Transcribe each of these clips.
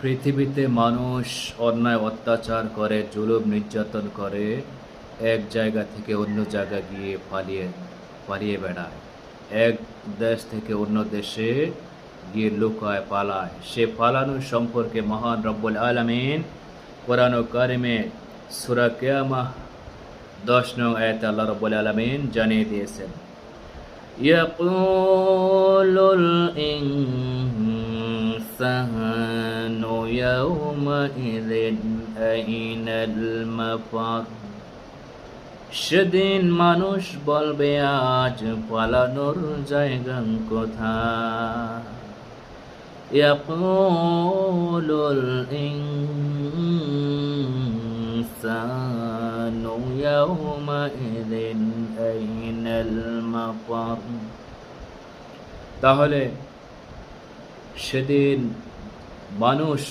পৃথিবীতে মানুষ অন্যায় অত্যাচার করে, জুলুম নির্যাতন করে, এক জায়গা থেকে অন্য জায়গা গিয়ে পালিয়ে পালিয়ে বেড়ায়। এক দেশ থেকে অন্য দেশে গিয়ে লুকায়, পালায়। সে পালানোর সম্পর্কে মহান রব্বুল আলামিন কোরআন ও কারিমে সূরা কিয়ামাহ 10 নং আয়াতে আল্লাহ রব্বুল আলামিন জানিয়ে দিয়েছেন, ইয়াকুলুল ইনসানু ইয়াউমাইযিন আইনাল মাফার। সেদিন মানুষ বলবে, আজ পালানোর জায়গা কোথায়। ইয়াকুলুল ইনসানু ইয়াউমাইযিন আইনাল মাফার। তাহলে সেদিন মানুষ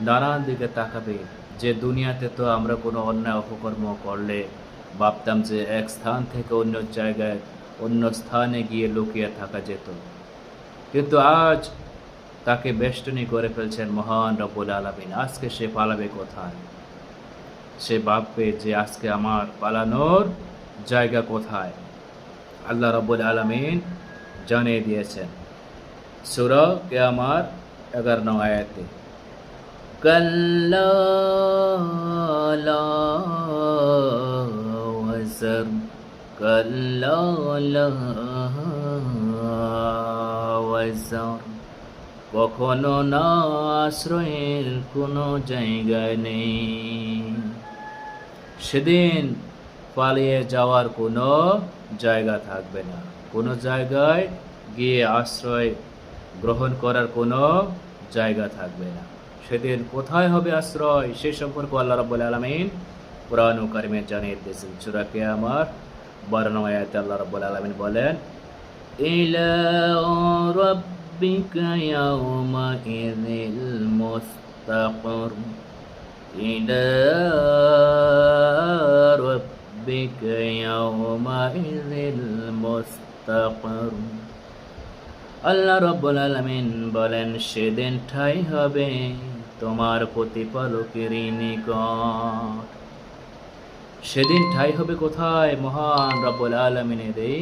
নানান দিকে তাকাবে, যে দুনিয়াতে তো আমরা কোনো অন্যায় অপকর্ম করলে ভাবতাম যে এক স্থান থেকে অন্য জায়গায় অন্য স্থানে গিয়ে লুকিয়ে থাকা যেত, কিন্তু আজ তাকে বেষ্টনী করে ফেলছেন মহান রব্বুল আলামিন। আজকে সে পালাবে কোথায়? সে ভাববে যে আজকে আমার পালানোর জায়গা কোথায়। আল্লাহ রব্বুল আলামিন জানিয়ে দিয়েছেন সূরা কিয়ামার 11 নং আয়াতে, কাল্লা লা ওয়াজার, কাল্লা লা ওয়াজার। কখনো না, আশ্রয়ের কোনো জায়গায় নেই। সেদিন পালিয়ে যাওয়ার কোনো জায়গা থাকবে না, কোনো জায়গায় গিয়ে আশ্রয় গ্রহণ করার কোনো জায়গা থাকবে না। সেদিন কোথায় হবে আশ্রয়, সে সম্পর্কে আল্লাহ রাব্বুল আলামিন কোরআন ও কারিমে জানিয়ে দিয়েছেন। সূরা কিয়ামার 12 নং আয়াতে আল্লাহ রাব্বুল আলামিন বলেন, ইলা রাব্বিকা ইয়াউমাইযিল মুস্তাকর, ইলা রাব্বিকা ইয়াউমাইযিল মুস্তাকর। আল্লাহ রাব্বুল আলামিন বলেন, সেদিন ঠাঁই হবে তোমার প্রতিপালকের নিকট। সেদিন ঠাঁই হবে কোথায়? মহান রব্বুল আলামিনের এই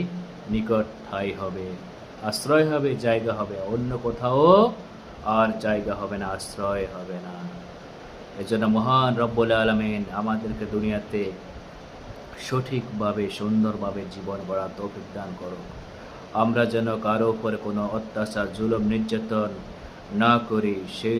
নিকট ঠাঁই হবে, আশ্রয় হবে, জায়গা হবে। অন্য কোথাও আর জায়গা হবে না, আশ্রয় হবে না। এজন্য মহান রব্বুল আলামিন আমাদেরকে দুনিয়াতে সঠিকভাবে সুন্দরভাবে জীবন গড়ার তৌফিক দান করুন। আমরা যেন কারো উপরে কোনো অত্যাচার, জুলুম, নির্যাতন না করি, সেই